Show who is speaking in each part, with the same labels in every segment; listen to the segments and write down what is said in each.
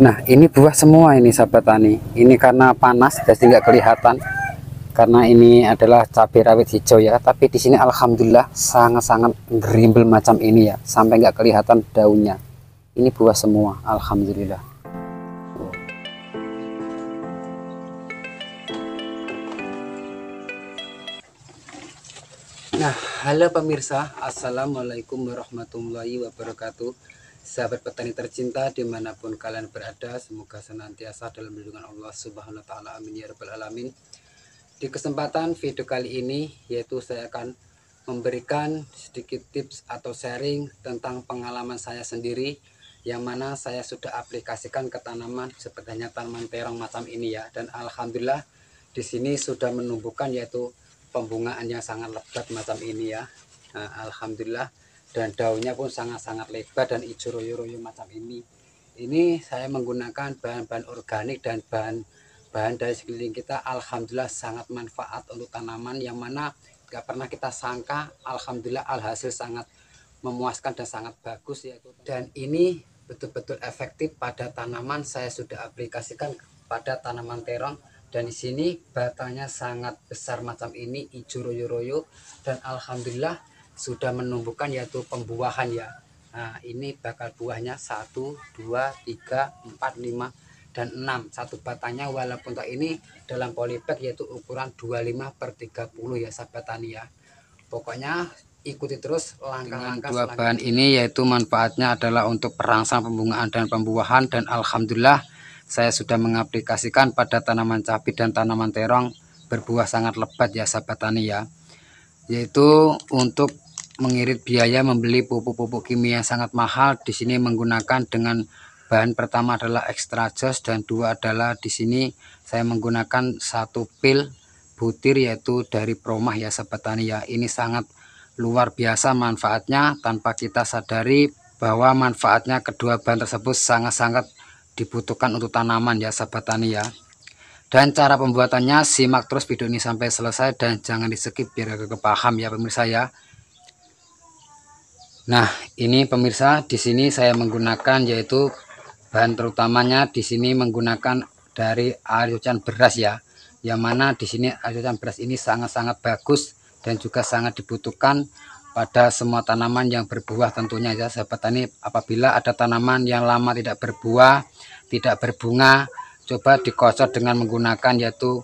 Speaker 1: Nah, ini buah semua ini sahabat tani. Ini karena panas jadi nggak kelihatan. Karena ini adalah cabai rawit hijau ya. Tapi di sini alhamdulillah sangat-sangat gerimbel macam ini ya, sampai nggak kelihatan daunnya. Ini buah semua, alhamdulillah. Nah, halo pemirsa, assalamualaikum warahmatullahi wabarakatuh. Sahabat petani tercinta dimanapun kalian berada, semoga senantiasa dalam lindungan Allah Subhanahu wa Ta'ala. Amin ya Rabbal 'Alamin. Di kesempatan video kali ini, yaitu saya akan memberikan sedikit tips atau sharing tentang pengalaman saya sendiri, yang mana saya sudah aplikasikan ke tanaman seperti tanaman terong macam ini ya. Dan alhamdulillah di sini sudah menumbuhkan yaitu pembungaan yang sangat lebat macam ini ya. Nah, alhamdulillah, dan daunnya pun sangat-sangat lebar dan hijau royo-royo macam ini. Ini saya menggunakan bahan-bahan organik dan bahan dari sekeliling kita. Alhamdulillah sangat manfaat untuk tanaman, yang mana gak pernah kita sangka. Alhamdulillah alhasil sangat memuaskan dan sangat bagus ya. Dan ini betul-betul efektif pada tanaman. Saya sudah aplikasikan pada tanaman terong. Dan di sini batangnya sangat besar macam ini, hijau royo-royo, dan alhamdulillah sudah menumbuhkan yaitu pembuahan ya. Nah, ini bakal buahnya 1, 2, 3, 4, 5, dan 6. Satu batangnya walaupun tak ini dalam polybag yaitu ukuran 25/30 ya sahabat tani ya. Pokoknya ikuti terus langkah-langkah dua bahan ini, yaitu manfaatnya adalah untuk perangsang pembungaan dan pembuahan. Dan alhamdulillah saya sudah mengaplikasikan pada tanaman cabai dan tanaman terong, berbuah sangat lebat ya sahabat tani ya. Yaitu untuk mengirit biaya membeli pupuk-pupuk kimia yang sangat mahal, di sini menggunakan dengan bahan pertama adalah extra joss, dan dua adalah di sini saya menggunakan 1 pil butir yaitu dari Promah ya sahabat tani ya. Ini sangat luar biasa manfaatnya tanpa kita sadari bahwa manfaatnya kedua bahan tersebut sangat-sangat dibutuhkan untuk tanaman ya sahabat tani ya. Dan cara pembuatannya simak terus video ini sampai selesai dan jangan di skip biar agak paham ya pemirsa ya. Nah, ini pemirsa, di sini saya menggunakan yaitu bahan terutamanya di sini menggunakan dari air cucian beras ya. Yang mana di sini air cucian beras ini sangat-sangat bagus dan juga sangat dibutuhkan pada semua tanaman yang berbuah tentunya ya sahabat tani. Apabila ada tanaman yang lama tidak berbuah, tidak berbunga, coba dikocok dengan menggunakan yaitu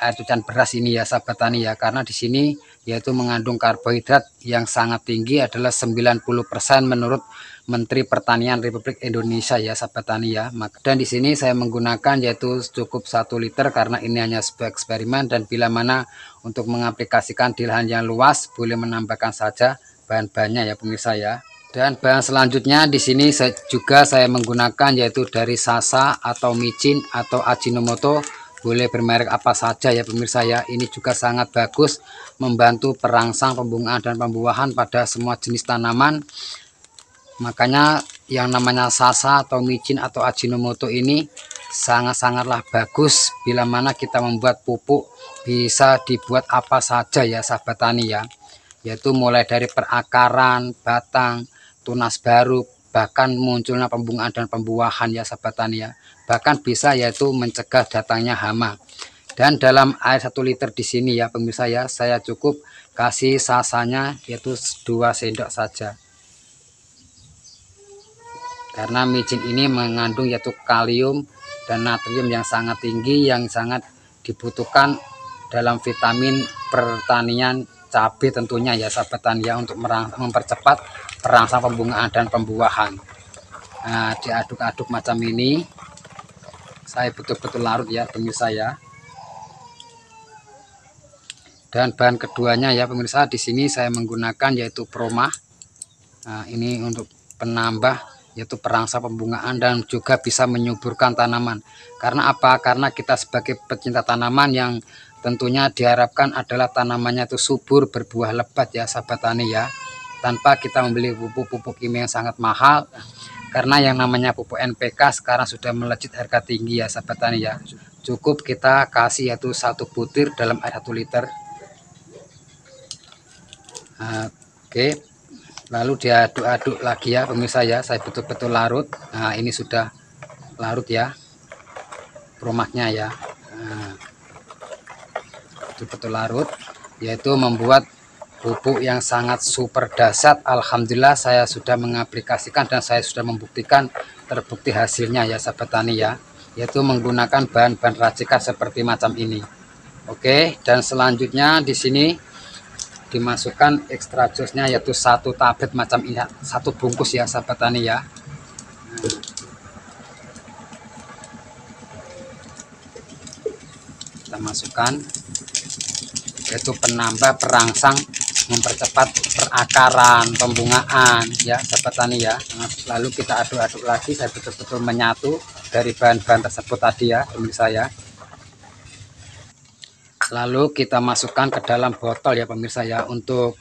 Speaker 1: air cucian beras ini ya sahabat tani ya. Karena di sini yaitu mengandung karbohidrat yang sangat tinggi, adalah 90% menurut Menteri Pertanian Republik Indonesia ya sahabat tani ya. Dan di sini saya menggunakan yaitu cukup 1 liter karena ini hanya sebuah eksperimen, dan bila mana untuk mengaplikasikan di lahan yang luas boleh menambahkan saja bahan-bahannya ya pemirsa ya. Dan bahan selanjutnya di sini saya menggunakan yaitu dari Sasa atau micin atau Ajinomoto, boleh bermerek apa saja ya pemirsa ya. Ini juga sangat bagus membantu perangsang pembungaan dan pembuahan pada semua jenis tanaman. Makanya yang namanya Sasa atau micin atau Ajinomoto ini sangat-sangatlah bagus. Bila mana kita membuat pupuk bisa dibuat apa saja ya sahabat tani ya. Yaitu mulai dari perakaran, batang, tunas baru, bahkan munculnya pembungaan dan pembuahan ya sahabat tani ya. Bahkan bisa yaitu mencegah datangnya hama. Dan dalam air 1 liter di sini ya pemirsa ya, saya cukup kasih Sasanya yaitu 2 sendok saja. Karena micin ini mengandung yaitu kalium dan natrium yang sangat tinggi, yang sangat dibutuhkan dalam vitamin pertanian cabai tentunya ya sahabat tani ya, untuk mempercepat perangsang pembungaan dan pembuahan. Nah, diaduk-aduk macam ini, saya betul-betul larut ya pemirsa ya. Dan bahan keduanya ya pemirsa, di sini saya menggunakan yaitu Promah. Nah, ini untuk penambah yaitu perangsang pembungaan dan juga bisa menyuburkan tanaman. Karena apa? Karena kita sebagai pecinta tanaman yang tentunya diharapkan adalah tanamannya itu subur, berbuah lebat ya sahabat tani ya. Tanpa kita membeli pupuk-pupuk kimia yang sangat mahal. Karena yang namanya pupuk NPK sekarang sudah melejit harga tinggi ya sahabat tani ya. Cukup kita kasih yaitu 1 butir dalam air 1 liter. Oke, lalu diaduk-aduk lagi ya pemirsa ya. Saya betul-betul larut. Nah, ini sudah larut ya, perumaknya ya. Nah, betul-betul larut, yaitu membuat pupuk yang sangat super dahsyat. Alhamdulillah saya sudah mengaplikasikan dan saya sudah membuktikan, terbukti hasilnya ya sahabat tani ya, yaitu menggunakan bahan-bahan racikan seperti macam ini. Oke, dan selanjutnya di sini dimasukkan ekstra jusnya, yaitu 1 tablet macam ini, 1 bungkus ya sahabat tani ya. Kita masukkan, yaitu penambah, perangsang, mempercepat perakaran, pembungaan ya sahabat tani ya. Lalu kita aduk-aduk lagi saya betul-betul menyatu dari bahan-bahan tersebut tadi ya pemirsa ya. Lalu kita masukkan ke dalam botol ya pemirsa ya, untuk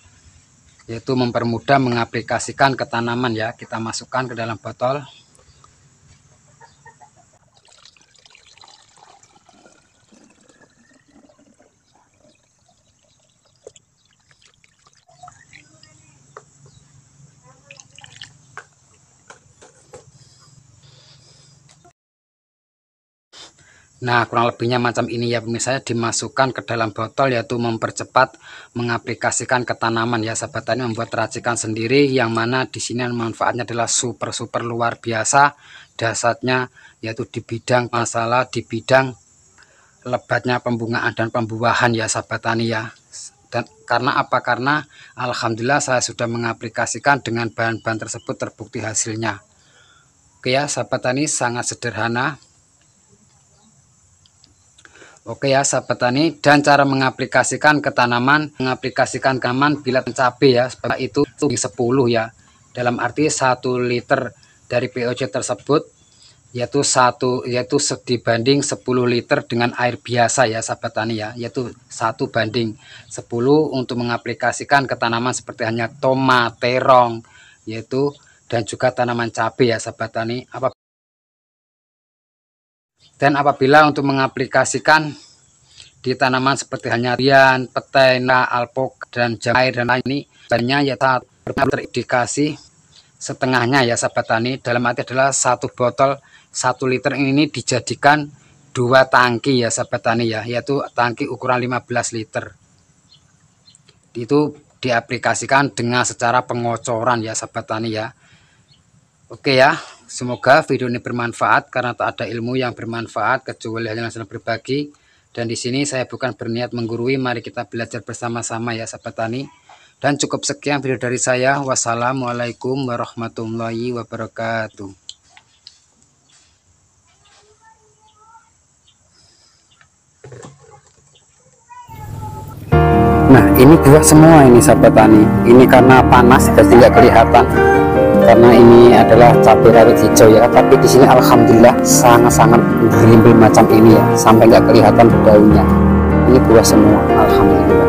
Speaker 1: yaitu mempermudah mengaplikasikan ke tanaman ya. Kita masukkan ke dalam botol. Nah, kurang lebihnya macam ini ya pemirsa, dimasukkan ke dalam botol, yaitu mempercepat mengaplikasikan ke tanaman ya sahabat tani, membuat racikan sendiri, yang mana di sini manfaatnya adalah super luar biasa dahsyatnya, yaitu di bidang di bidang lebatnya pembungaan dan pembuahan ya sahabat tani ya. Dan karena apa? Karena alhamdulillah saya sudah mengaplikasikan dengan bahan-bahan tersebut, terbukti hasilnya. Oke ya sahabat tani, sangat sederhana. Oke ya sahabat tani, dan cara mengaplikasikan ke tanaman, mengaplikasikan ke tanaman bila cabai ya, itu 10 ya, dalam arti 1 liter dari POC tersebut yaitu dibanding 10 liter dengan air biasa ya sahabat tani ya, yaitu 1:10 untuk mengaplikasikan ke tanaman seperti hanya tomat, terong, yaitu dan juga tanaman cabai ya sahabat tani. Dan apabila untuk mengaplikasikan di tanaman seperti hanya rian, petai, alpok, dan jamai dan lain ini, banyak ya terindikasi setengahnya ya sahabat tani. Dalam arti adalah 1 botol 1 liter ini dijadikan 2 tangki ya sahabat tani ya, yaitu tangki ukuran 15 liter. Itu diaplikasikan dengan secara pengocoran ya sahabat tani ya. Oke ya, semoga video ini bermanfaat, karena tak ada ilmu yang bermanfaat kecuali hanya senang berbagi. Dan di sini saya bukan berniat menggurui, mari kita belajar bersama-sama ya sahabat tani. Dan cukup sekian video dari saya. Wassalamualaikum warahmatullahi wabarakatuh. Nah, ini buah semua ini sahabat tani. Ini karena panas jadi nggak kelihatan, karena ini adalah cabai rawit hijau ya. Tapi di sini alhamdulillah sangat-sangat berimbul macam ini ya, sampai nggak kelihatan daunnya. Ini buah semua, alhamdulillah.